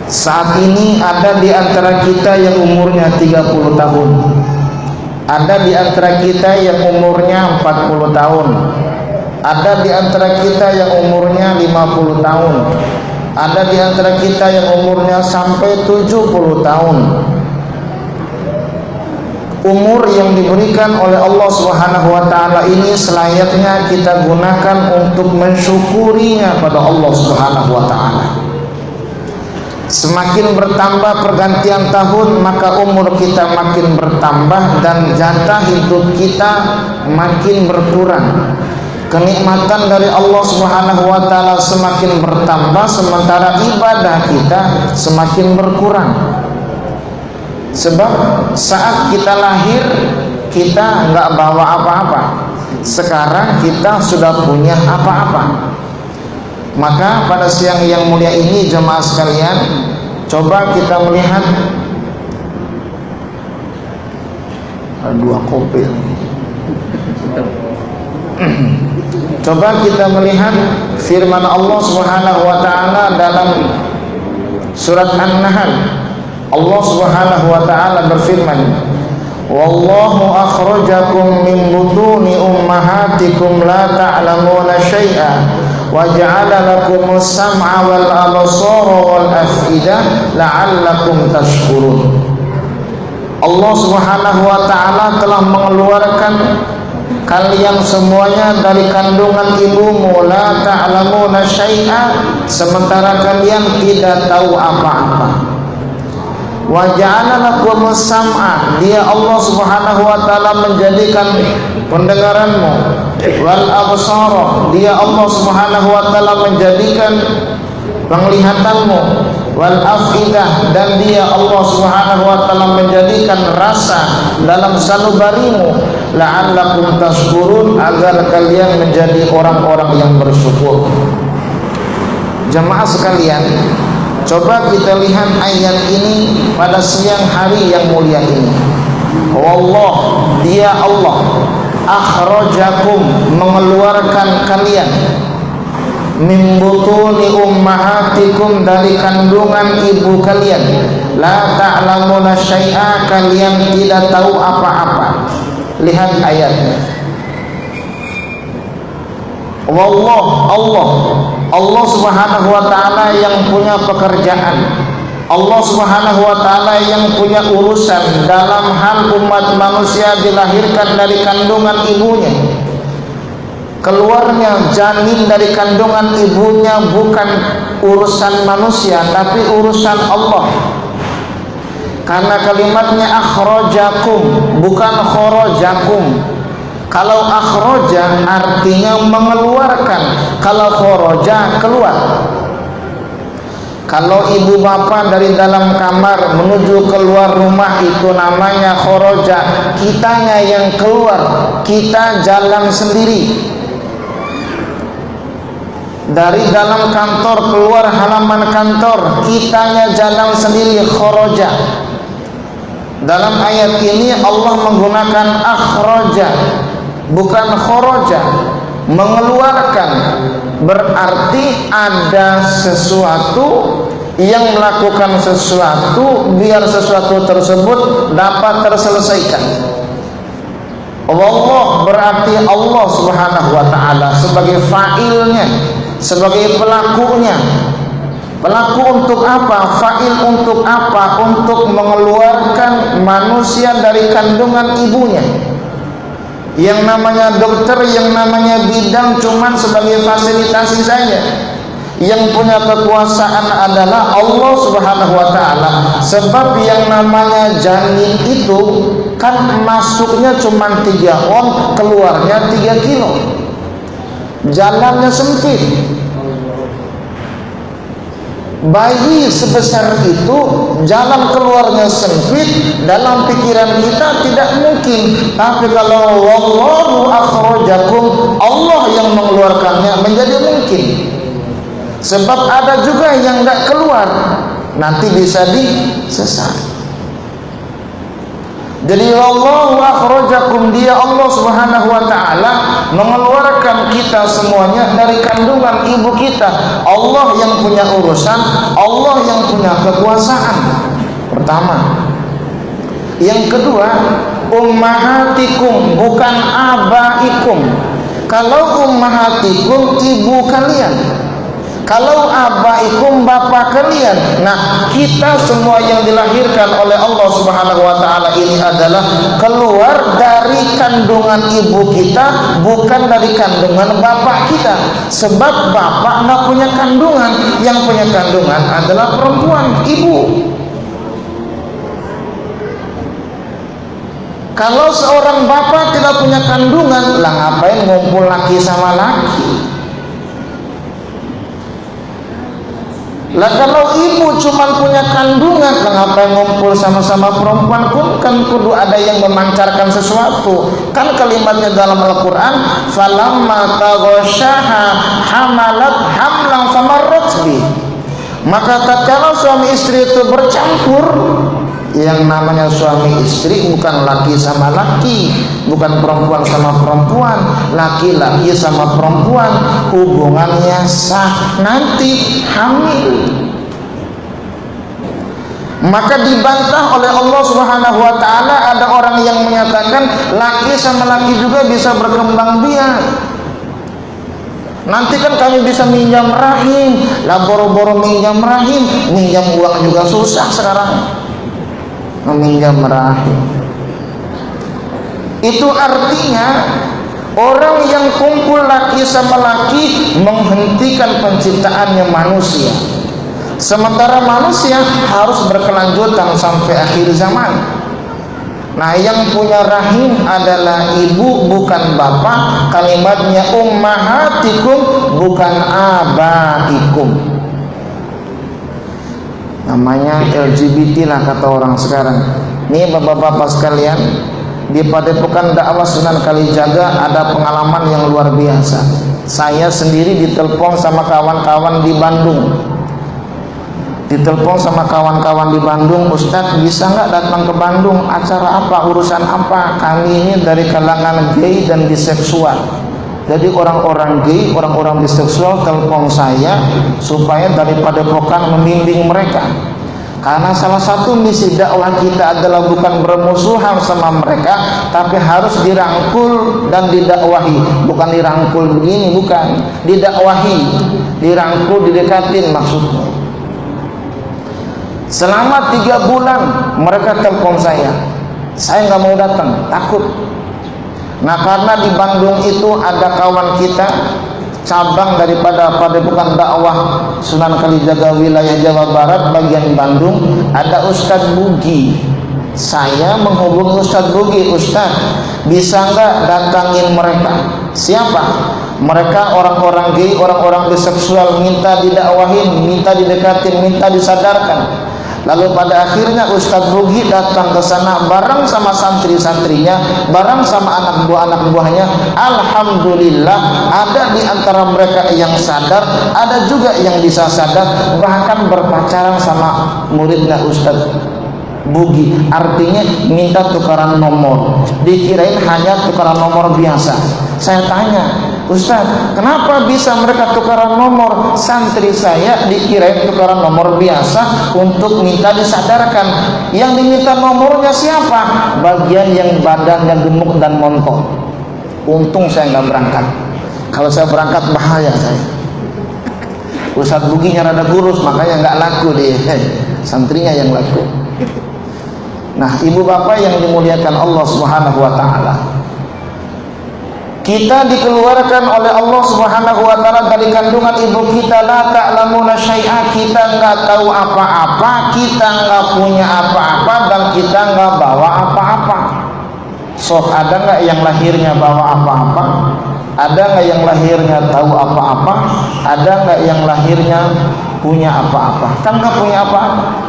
Saat ini ada di antara kita yang umurnya 30 tahun, ada di antara kita yang umurnya 40 tahun, ada di antara kita yang umurnya 50 tahun, ada di antara kita yang umurnya sampai 70 tahun. Umur yang diberikan oleh Allah Subhanahu wa taala ini selayaknya kita gunakan untuk mensyukurinya pada Allah Subhanahu wa taala. Semakin bertambah pergantian tahun, maka umur kita makin bertambah dan jatah hidup kita makin berkurang. Kenikmatan dari Allah Subhanahu wa taala semakin bertambah, sementara ibadah kita semakin berkurang. Sebab saat kita lahir kita nggak bawa apa-apa, sekarang kita sudah punya apa-apa. Maka pada siang yang mulia ini jemaah sekalian, coba kita melihat dua kopi. Coba kita melihat firman Allah Subhanahu wa taala dalam surat An-Nahl. Allah Subhanahu wa taala berfirman, "Wallahu akhrajakum min butuni ummahatikum la ta'lamuna syai'a wa ja'ala lakumus sam'a wal absara wal af'idah la'allakum tashkurun." Allah Subhanahu wa taala telah mengeluarkan kalian semuanya dari kandungan ibumu, la ta'lamuna syai'a, sementara kalian tidak tahu apa-apa. Wa ja'ala lakumus sam'a, dia Allah Subhanahu wa taala menjadikan pendengaranmu, wal absara, dia Allah Subhanahu wa taala menjadikan penglihatanmu, wal afidah, dan dia Allah Subhanahu wa taala menjadikan rasa dalam sanubarimu, la'allakum tashkurun, agar kalian menjadi orang-orang yang bersyukur. Jemaah sekalian, coba kita lihat ayat ini pada siang hari yang mulia ini. Wallah, dia Allah, akhrajakum, mengeluarkan kalian, min butuni ummahatikum, dari kandungan ibu kalian, la ta'lamuna syai'a, kalian tidak tahu apa-apa. Lihat ayatnya. Wallah, Allah Subhanahu wa taala yang punya pekerjaan, Allah Subhanahu wa taala yang punya urusan dalam hal umat manusia dilahirkan dari kandungan ibunya. Keluarnya janin dari kandungan ibunya bukan urusan manusia, tapi urusan Allah. Karena kalimatnya akhrajakum, bukan kharajakum. Kalau akhraja artinya mengeluarkan, kalau kharaja keluar. Kalau ibu bapak dari dalam kamar menuju keluar rumah itu namanya kharaja, kitanya yang keluar, kita jalan sendiri. Dari dalam kantor keluar halaman kantor, kitanya jalan sendiri, kharaja. Dalam ayat ini Allah menggunakan akhraja, bukan kharaja, mengeluarkan. Berarti ada sesuatu yang melakukan sesuatu biar sesuatu tersebut dapat terselesaikan. Allah berarti Allah Subhanahu wa taala sebagai fa'ilnya, sebagai pelakunya. Pelaku untuk apa? Fa'il untuk apa? Untuk mengeluarkan manusia dari kandungan ibunya. Yang namanya dokter, yang namanya bidang cuman sebagai fasilitasi saja. Yang punya kekuasaan adalah Allah Subhanahu wa taala. Sebab yang namanya janin itu kan masuknya cuman 3 on, keluarnya 3 kilo. Jalannya sempit. Bayi sebesar itu jalan keluarnya sempit, dalam pikiran kita tidak mungkin. Tapi kalau wallahu akhrajakum, Allah yang mengeluarkannya, menjadi mungkin. Sebab ada juga yang tidak keluar, nanti bisa disesat. Jadi wallahu akhrajakum, dia Allah Subhanahu wa taala mengeluarkan kita semuanya dari kandungan ibu kita. Allah yang punya urusan, Allah yang yang punya kekuasaan. Pertama. Yang kedua, ummahatikum, bukan abaikum. Kalau ummahatikum, ibu kalian. Kalau abaikum, bapak kalian. Nah, kita semua yang dilahirkan oleh Allah Subhanahu wa taala ini adalah keluar dari kandungan ibu kita, bukan dari kandungan bapak kita. Sebab bapak nggak punya kandungan, yang punya kandungan adalah perempuan, ibu. Kalau seorang bapak tidak punya kandungan, lah ngapain ngumpul laki sama laki? Lah kalau ibu cuma punya kandungan, lah ngapain ngumpul sama-sama perempuan? Kan kudu ada yang memancarkan sesuatu. Kan kalimatnya dalam Al-Quran, falamma taghasyaha hamalat hamlan famarrat bi. Maka tatkala suami istri itu bercampur, yang namanya suami istri bukan laki sama laki, bukan perempuan sama perempuan, laki-laki sama perempuan, hubungannya sah, nanti hamil. Maka dibantah oleh Allah Subhanahu wa taala, ada orang yang menyatakan laki sama laki juga bisa berkembang biak. Nanti kan kami bisa minjam rahim, lah boro-boro minjam rahim, minjam uang juga susah sekarang. Meminjam rahim. Itu artinya orang yang kumpul laki sama laki menghentikan penciptaannya manusia. Sementara manusia harus berkelanjutan sampai akhir zaman. Nah, yang punya rahim adalah ibu, bukan bapak. Kalimatnya ummahatikum, bukan abaikum. Namanya LGBT lah kata orang sekarang. Nih bapak-bapak sekalian, di Padepokan Dakwah Sunan Kalijaga ada pengalaman yang luar biasa. Saya sendiri ditelepon sama kawan-kawan di Bandung. Ustadz bisa nggak datang ke Bandung? Acara apa? Urusan apa? Kami ini dari kalangan gay dan biseksual. Jadi orang-orang gay, orang-orang biseksual telepon saya supaya dari Padepokan membimbing mereka. Karena salah satu misi dakwah kita adalah bukan bermusuhan sama mereka, tapi harus dirangkul dan didakwahi. Bukan dirangkul begini, bukan. Didakwahi, dirangkul, didekatin maksudnya. Selama 3 bulan mereka telepon saya nggak mau datang, takut. Nah, karena di Bandung itu ada kawan kita cabang daripada Padepokan Dakwah Sunan Kalijaga wilayah Jawa Barat bagian Bandung, ada Ustadz Bugi. Saya menghubungi Ustadz Bugi, Ustadz bisa nggak datangin mereka? Siapa? Mereka orang-orang gay, orang-orang biseksual, minta didakwahin, minta didekatin, minta disadarkan. Lalu pada akhirnya Ustadz Bugi datang ke sana bareng sama santri-santrinya, bareng sama anak buahnya. Alhamdulillah, ada di antara mereka yang sadar, ada juga yang bisa sadar, bahkan berpacaran sama muridnya Ustadz Bugi. Artinya minta tukaran nomor, dikirain hanya tukaran nomor biasa. Saya tanya, Ustadz, kenapa bisa mereka tukaran nomor? Santri saya dikirain tukaran nomor biasa untuk minta disadarkan. Yang diminta nomornya siapa? Bagian yang badannya gemuk dan montok. Untung saya nggak berangkat. Kalau saya berangkat bahaya saya. Ustadz Buginya rada kurus, makanya nggak laku deh. Santrinya yang laku. Nah, ibu bapak yang dimuliakan Allah Subhanahu wa taala, kita dikeluarkan oleh Allah Subhanahu wa taala dari kandungan ibu kita, la ta'lamuna syai'a, kita enggak tahu apa-apa, kita enggak punya apa-apa, dan kita enggak bawa apa-apa. Sok, ada enggak yang lahirnya bawa apa-apa? Ada enggak yang lahirnya tahu apa-apa? Ada enggak yang lahirnya punya apa-apa? Kan enggak punya apa-apa.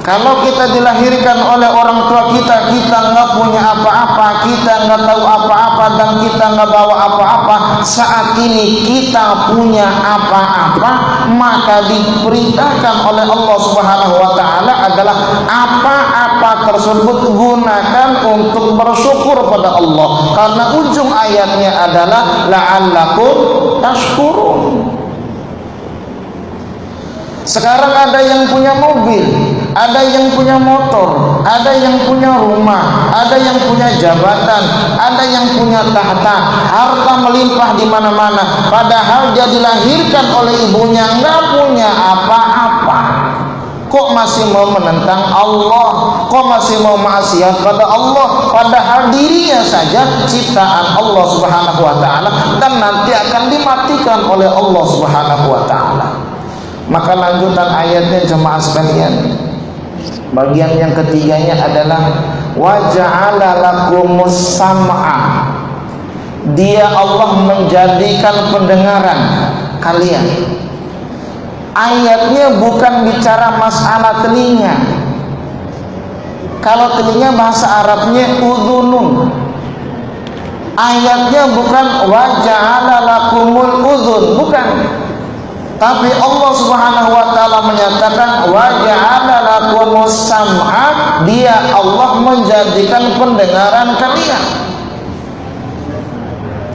Kalau kita dilahirkan oleh orang tua kita, kita nggak punya apa-apa, kita nggak tahu apa-apa, dan kita nggak bawa apa-apa. Saat ini kita punya apa-apa, maka diperintahkan oleh Allah Subhanahu wa taala adalah apa-apa tersebut gunakan untuk bersyukur pada Allah. Karena ujung ayatnya adalah la'allakum tashkurun. Sekarang ada yang punya mobil, ada yang punya motor, ada yang punya rumah, ada yang punya jabatan, ada yang punya tahta, harta melimpah di mana-mana. Padahal dia dilahirkan oleh ibunya nggak punya apa-apa. Kok masih mau menentang Allah? Kok masih mau maksiat pada Allah? Padahal dirinya saja ciptaan Allah Subhanahu wa taala dan nanti akan dimatikan oleh Allah Subhanahu wa taala. Maka lanjutan ayatnya jemaah sekalian, bagian yang ketiganya adalah wa ja'ala lakumus sam'a. Dia Allah menjadikan pendengaran kalian. Ayatnya bukan bicara masalah telinga. Kalau telinga bahasa Arabnya udhunun. Ayatnya bukan wa ja'ala lakumul udhun, bukan. Tapi Allah Subhanahu wa taala menyatakan wa ja'ala lakumus sam'a, dia Allah menjadikan pendengaran kalian.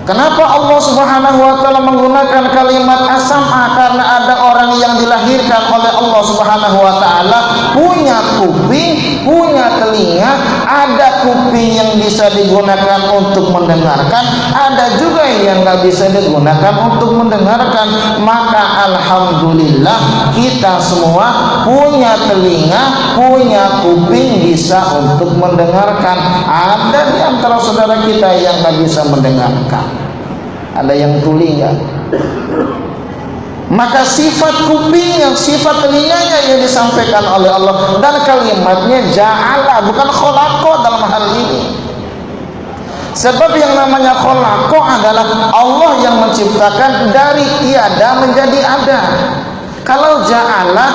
Kenapa Allah Subhanahu wa taala menggunakan kalimat as-sam'a? Karena ada orang yang dilahirkan oleh Allah Subhanahu wa taala punya kuping, punya telinga, ada kuping yang bisa digunakan untuk mendengarkan, ada juga yang nggak bisa digunakan untuk mendengarkan. Maka alhamdulillah kita semua punya telinga, punya kuping, bisa untuk mendengarkan. Ada di antara saudara kita yang nggak bisa mendengarkan. Ada yang tuli enggak? Maka sifat kupingnya, sifat telinganya yang disampaikan oleh Allah, dan kalimatnya ja'ala, bukan kholaqa dalam hal ini. Sebab yang namanya kholaqa adalah Allah yang menciptakan dari tiada menjadi ada. Kalau ja'ala,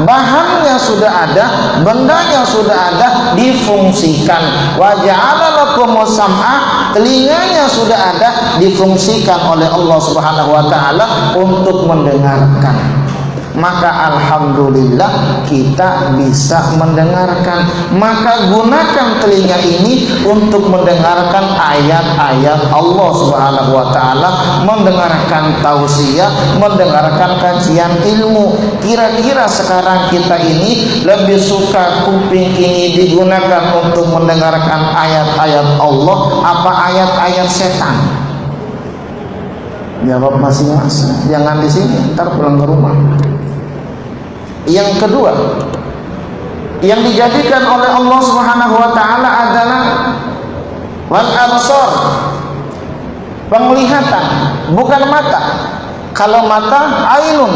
bahannya sudah ada, bendanya sudah ada, difungsikan. Wa ja'ala lakumus sam'a, telinganya sudah ada, difungsikan oleh Allah Subhanahu wa taala untuk mendengarkan. Maka alhamdulillah kita bisa mendengarkan. Maka gunakan telinga ini untuk mendengarkan ayat-ayat Allah Subhanahu wa taala, mendengarkan tausiah, mendengarkan kajian ilmu. Kira-kira sekarang kita ini lebih suka kuping ini digunakan untuk mendengarkan ayat-ayat Allah apa ayat-ayat setan? Jawab masing-masing. Jangan di sini, ntar pulang ke rumah. Yang kedua, yang dijadikan oleh Allah Subhanahu wa taala adalah wal absar, penglihatan, bukan mata. Kalau mata ainun,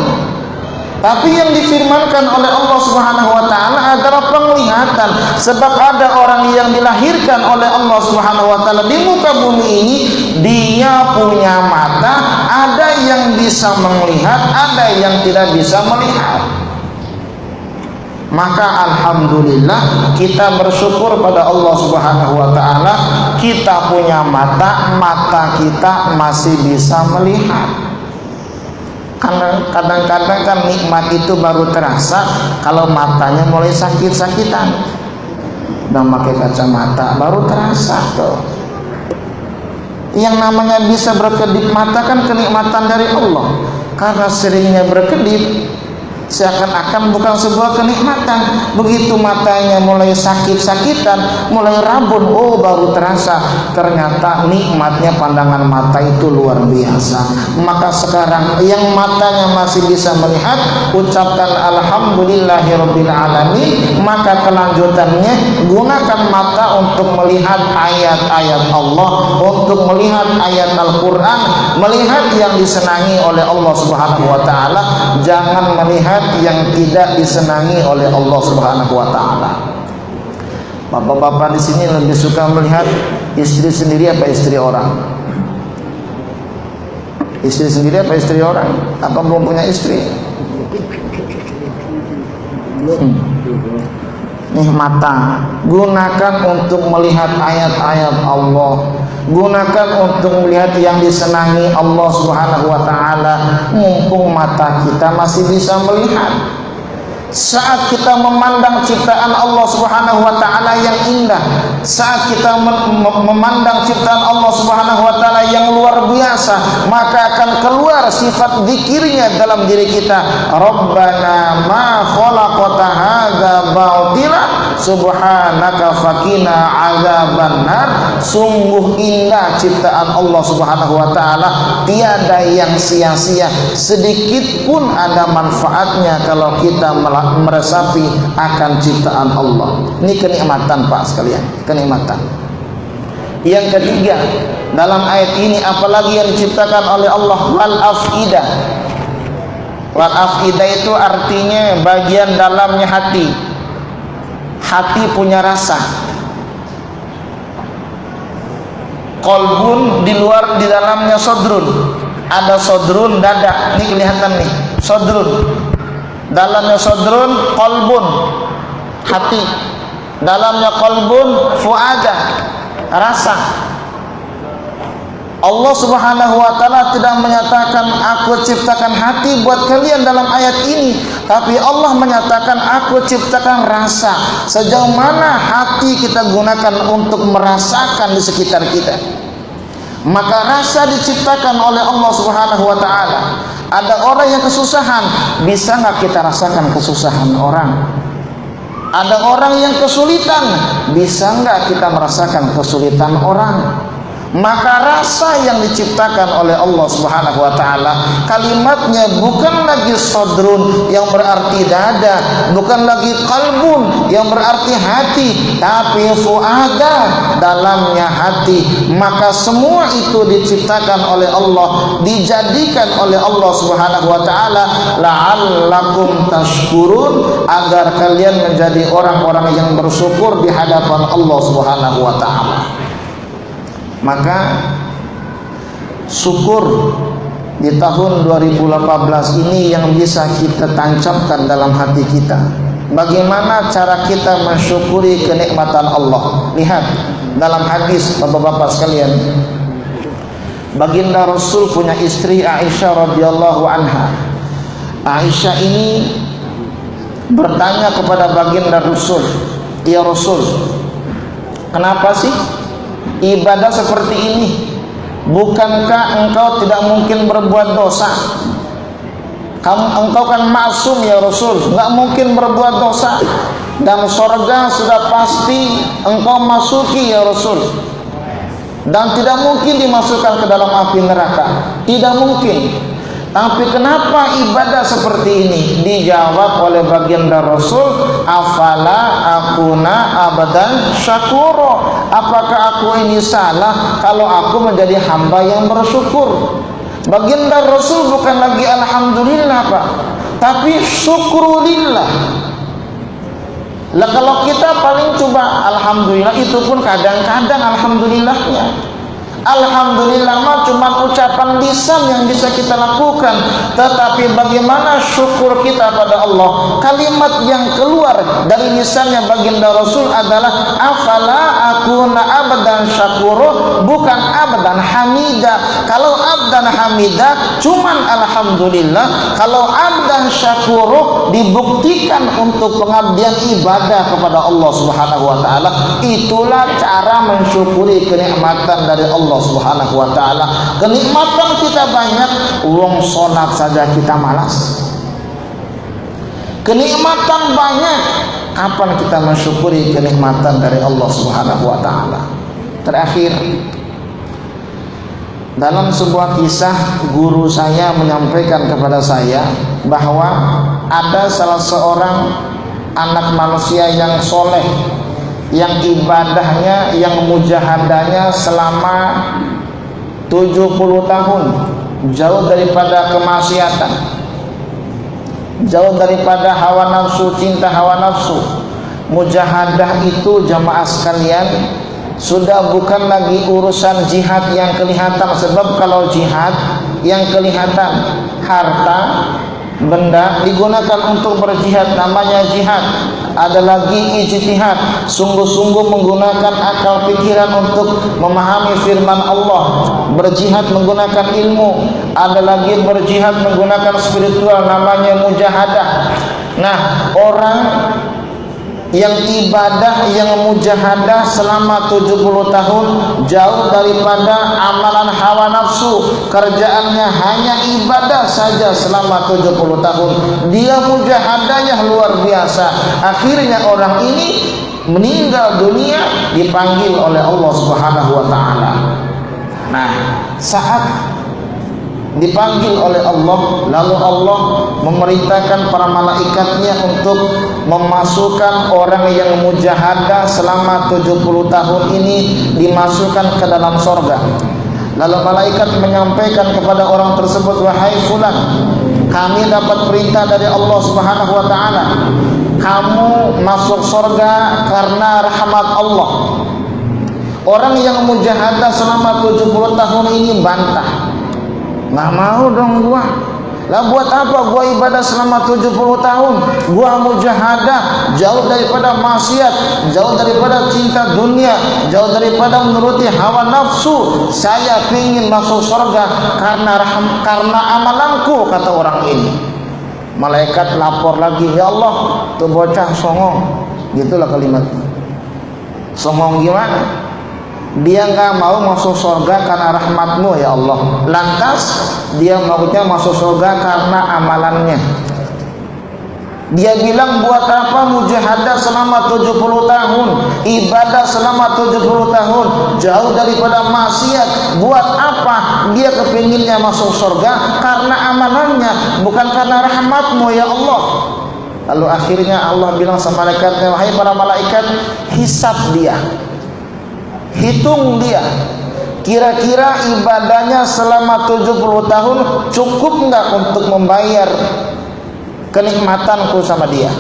tapi yang difirmankan oleh Allah Subhanahu wa taala adalah penglihatan. Sebab ada orang yang dilahirkan oleh Allah Subhanahu wa taala di muka bumi ini, dia punya mata, ada yang bisa melihat, ada yang tidak bisa melihat. Maka alhamdulillah kita bersyukur pada Allah Subhanahu wa taala, kita punya mata, mata kita masih bisa melihat. Karena kadang-kadang kan nikmat itu baru terasa kalau matanya mulai sakit-sakitan. Dan pakai kacamata baru terasa tuh. Yang namanya bisa berkedip mata kan kenikmatan dari Allah. Karena seringnya berkedip, seakan-akan bukan sebuah kenikmatan. Begitu matanya mulai sakit-sakitan, mulai rabun, oh baru terasa ternyata nikmatnya pandangan mata itu luar biasa. Maka sekarang yang matanya masih bisa melihat, ucapkan alhamdulillahirabbil alamin. Maka kelanjutannya, gunakan mata untuk melihat ayat-ayat Allah, untuk melihat ayat Al-Quran, melihat yang disenangi oleh Allah Subhanahu wa taala. Jangan melihat yang tidak disenangi oleh Allah Subhanahu wa taala. Bapak-bapak di sini lebih suka melihat istri sendiri apa istri orang? Istri sendiri apa istri orang? Apa belum punya istri? Nih mata, gunakan untuk melihat ayat-ayat Allah, gunakan untuk melihat yang disenangi Allah Subhanahu wa taala. Mumpung mata kita masih bisa melihat. saat kita memandang ciptaan Allah Subhanahu wa taala yang indah, saat kita memandang ciptaan Allah Subhanahu wa taala yang luar biasa, maka akan keluar sifat zikirnya dalam diri kita. Rabbana ma khalaqta hadza batila subhanaka faqina adzabannar. Sungguh indah ciptaan Allah Subhanahu wa taala, tiada yang sia-sia, sedikit pun ada manfaatnya kalau kita meresapi akan ciptaan Allah. Ini kenikmatan Pak sekalian, kenikmatan. Yang ketiga, dalam ayat ini apalagi yang diciptakan oleh Allah, wal afidah. Wal afidah itu artinya bagian dalamnya hati. Hati punya rasa. Qalbun di luar, di dalamnya sodrun. Ada sodrun dada, ini kelihatan nih, sodrun. Dalamnya sodrun, qalbun hati. Dalamnya qalbun, fuada rasa. Allah Subhanahu wa taala tidak menyatakan aku ciptakan hati buat kalian dalam ayat ini, tapi Allah menyatakan aku ciptakan rasa. Sejauh mana hati kita gunakan untuk merasakan di sekitar kita, maka rasa diciptakan oleh Allah Subhanahu wa taala. Ada orang yang kesusahan, bisa nggak kita rasakan kesusahan orang? Ada orang yang kesulitan, bisa nggak kita merasakan kesulitan orang? Maka rasa yang diciptakan oleh Allah Subhanahu wa taala, kalimatnya bukan lagi sodrun yang berarti dada, bukan lagi qalbun yang berarti hati, tapi fuada, dalamnya hati. Maka semua itu diciptakan oleh Allah, dijadikan oleh Allah Subhanahu wa taala la'allakum tashkurun, agar kalian menjadi orang-orang yang bersyukur di hadapan Allah Subhanahu wa taala. Maka syukur di tahun 2018 ini yang bisa kita tancapkan dalam hati kita. Bagaimana cara kita mensyukuri kenikmatan Allah? Lihat dalam hadis Bapak-bapak sekalian, baginda Rasul punya istri Aisyah radhiyallahu anha. Aisyah ini bertanya kepada baginda Rasul, "Ya Rasul, kenapa sih ibadah seperti ini? Bukankah engkau tidak mungkin berbuat dosa? Engkau kan maksum ya Rasul, nggak mungkin berbuat dosa. Dan surga sudah pasti engkau masuki ya Rasul. Dan tidak mungkin dimasukkan ke dalam api neraka. Tidak mungkin. Tapi kenapa ibadah seperti ini?" Dijawab oleh baginda Rasul, "Afala akuna abadan syakuro." Apakah aku ini salah kalau aku menjadi hamba yang bersyukur? Baginda Rasul bukan lagi alhamdulillah Pak, tapi syukrulillah. Lah kalau kita paling coba alhamdulillah, itu pun kadang-kadang alhamdulillahnya. Alhamdulillah mah cuma ucapan lisan yang bisa kita lakukan, tetapi bagaimana syukur kita pada Allah? Kalimat yang keluar dari lisannya baginda Rasul adalah afala akuna abdan syakuro, bukan abdan hamida. Kalau abdan hamida cuman alhamdulillah, kalau abdan syakuro dibuktikan untuk pengabdian ibadah kepada Allah Subhanahu wa taala. Itulah cara mensyukuri kenikmatan dari Allah Subhanahu wa taala. Kenikmatan kita banyak, wong salat saja kita malas. Kenikmatan banyak, kapan kita mensyukuri kenikmatan dari Allah Subhanahu wa taala? Terakhir, dalam sebuah kisah, guru saya menyampaikan kepada saya bahwa ada salah seorang anak manusia yang soleh, yang ibadahnya, yang mujahadahnya selama 70 tahun, jauh daripada kemaksiatan, jauh daripada hawa nafsu, cinta hawa nafsu. Mujahadah itu jamaah sekalian sudah bukan lagi urusan jihad yang kelihatan. Sebab kalau jihad yang kelihatan, harta, benda digunakan untuk berjihad, namanya jihad. Ada lagi ijtihad, sungguh-sungguh menggunakan akal pikiran untuk memahami firman Allah, berjihad menggunakan ilmu. Ada lagi berjihad menggunakan spiritual, namanya mujahadah. Nah, orang yang ibadah, yang mujahadah selama 70 tahun, jauh daripada amalan hawa nafsu, kerjaannya hanya ibadah saja selama 70 tahun, dia mujahadahnya luar biasa. Akhirnya orang ini meninggal dunia, dipanggil oleh Allah Subhanahu wa taala. Nah, saat dipanggil oleh Allah, lalu Allah memerintahkan para malaikatnya untuk memasukkan orang yang mujahadah selama 70 tahun ini, dimasukkan ke dalam sorga. Lalu malaikat menyampaikan kepada orang tersebut, wahai fulan, kami dapat perintah dari Allah Subhanahu wa taala, kamu masuk sorga karena rahmat Allah. Orang yang mujahadah selama 70 tahun ini bantah, nggak mau dong gua. Lah buat apa gua ibadah selama 70 tahun? Gua mujahadah, jauh daripada maksiat, jauh daripada cinta dunia, jauh daripada menuruti hawa nafsu. Saya ingin masuk surga karena amalanku, kata orang ini. Malaikat lapor lagi, ya Allah, tuh bocah songong. Gitulah kalimat. Songong gimana? Dia nggak mau masuk surga karena rahmatmu ya Allah. Lantas dia maunya masuk surga karena amalannya. Dia bilang, buat apa mujahadah selama 70 tahun, ibadah selama 70 tahun, jauh daripada maksiat. Buat apa dia kepinginnya masuk surga karena amalannya, bukan karena rahmatmu ya Allah. Lalu akhirnya Allah bilang sama malaikatnya, wahai para malaikat, hisab dia, hitung dia, kira-kira ibadahnya selama 70 tahun cukup nggak untuk membayar kenikmatanku sama dia.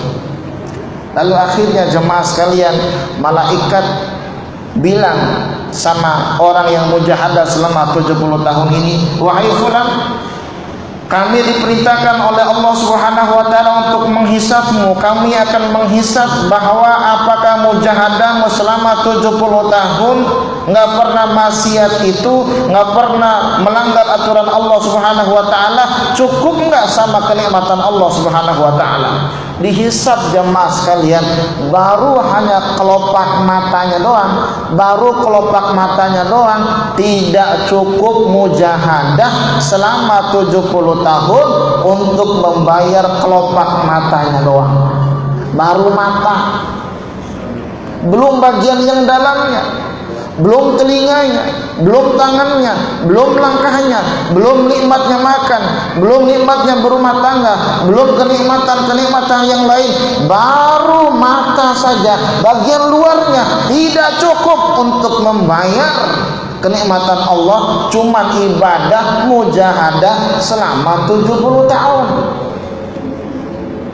Lalu akhirnya jemaah sekalian, malaikat bilang sama orang yang mujahadah selama 70 tahun ini, wahai fulan, kami diperintahkan oleh Allah Subhanahu wa taala untuk menghisabmu. Kami akan menghisab bahwa apakah mujahadahmu selama 70 tahun nggak pernah maksiat itu, nggak pernah melanggar aturan Allah Subhanahu wa taala, cukup nggak sama kenikmatan Allah Subhanahu wa taala. Dihisab jemaah sekalian, baru hanya kelopak matanya doang, baru kelopak matanya doang, tidak cukup mujahadah selama 70 tahun untuk membayar kelopak matanya doang. Baru mata, belum bagian yang dalamnya, belum telinganya, belum tangannya, belum langkahnya, belum nikmatnya makan, belum nikmatnya berumah tangga, belum kenikmatan-kenikmatan yang lain. Baru mata saja, bagian luarnya tidak cukup untuk membayar kenikmatan Allah, cuman ibadah mujahadah selama 70 tahun.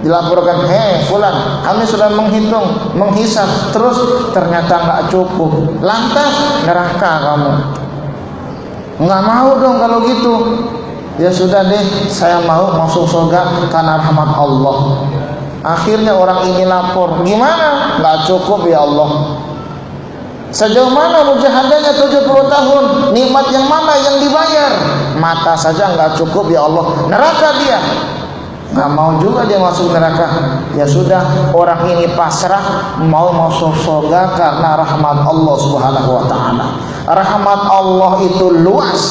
Dilaporkan, fulan, kami sudah menghitung, menghisab, terus ternyata nggak cukup. Lantas neraka kamu. Nggak mau dong kalau gitu. Ya sudah deh, saya mau masuk surga karena rahmat Allah. Akhirnya orang ini lapor, gimana? Nggak cukup ya Allah. Sejauh mana mujahadahnya 70 tahun? Nikmat yang mana yang dibayar? Mata saja nggak cukup ya Allah. Neraka dia. Nggak mau juga dia masuk neraka. Ya sudah, orang ini pasrah mau masuk surga karena rahmat Allah Subhanahu wa taala. Rahmat Allah itu luas.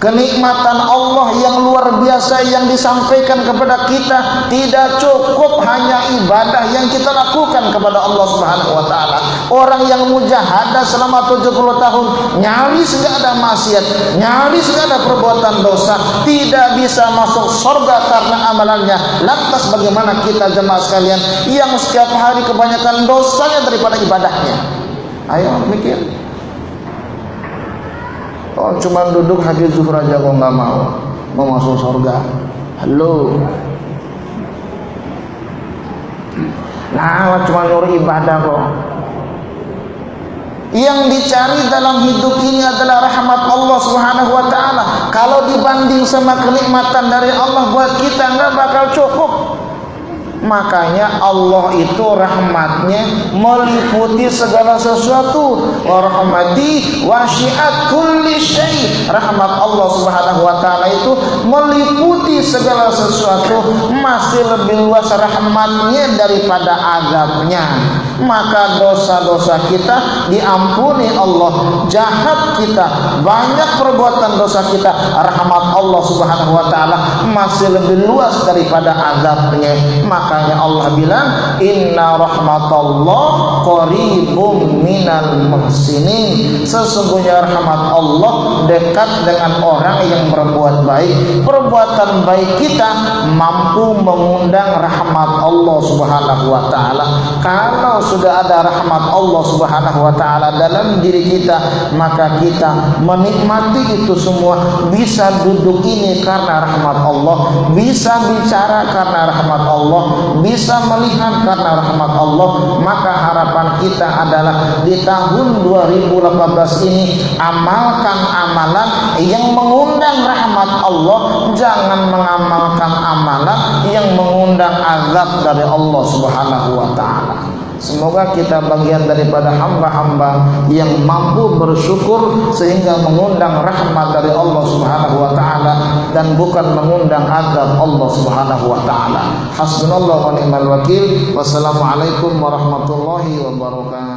Kenikmatan Allah yang luar biasa yang disampaikan kepada kita tidak cukup hanya ibadah yang kita lakukan kepada Allah Subhanahu wa taala. Orang yang mujahadah selama 70 tahun nyaris enggak ada maksiat, nyaris enggak ada perbuatan dosa, tidak bisa masuk surga karena amalannya. Lantas bagaimana kita jemaah sekalian yang setiap hari kebanyakan dosanya daripada ibadahnya? Ayo mikir. Oh, cuma duduk habis zuhur aja kok nggak mau masuk surga. Halo. Nah, cuma nyuruh ibadah kok. Yang dicari dalam hidup ini adalah rahmat Allah Subhanahu wa taala. Kalau dibanding sama kenikmatan dari Allah buat kita nggak bakal cukup. Makanya Allah itu rahmatnya meliputi segala sesuatu. Wa rahmati wasi'at kulli syai'. Rahmat Allah Subhanahu wa taala itu meliputi segala sesuatu, masih lebih luas rahmatnya daripada azabnya. Maka dosa-dosa kita diampuni Allah, jahat kita, banyak perbuatan dosa kita, rahmat Allah Subhanahu wa taala masih lebih luas daripada azabnya. Makanya Allah bilang, inna rahmatallah qaribum minal muhsinin. Sesungguhnya rahmat Allah dekat dengan orang yang berbuat baik. Perbuatan baik kita mampu mengundang rahmat Allah Subhanahu wa taala. Kalau sudah ada rahmat Allah Subhanahu wa taala dalam diri kita, maka kita menikmati itu semua. Bisa duduk ini karena rahmat Allah, bisa bicara karena rahmat Allah, bisa melihat karena rahmat Allah. Maka harapan kita adalah di tahun 2018 ini amalkan amalan yang mengundang rahmat Allah, jangan mengamalkan amalan yang mengundang azab dari Allah Subhanahu wa taala. Semoga kita bagian daripada hamba-hamba yang mampu bersyukur sehingga mengundang rahmat dari Allah Subhanahu wa taala dan bukan mengundang azab Allah Subhanahu wa taala. Hasbunallahu wa ni'mal wakil. Wassalamualaikum warahmatullahi wabarakatuh.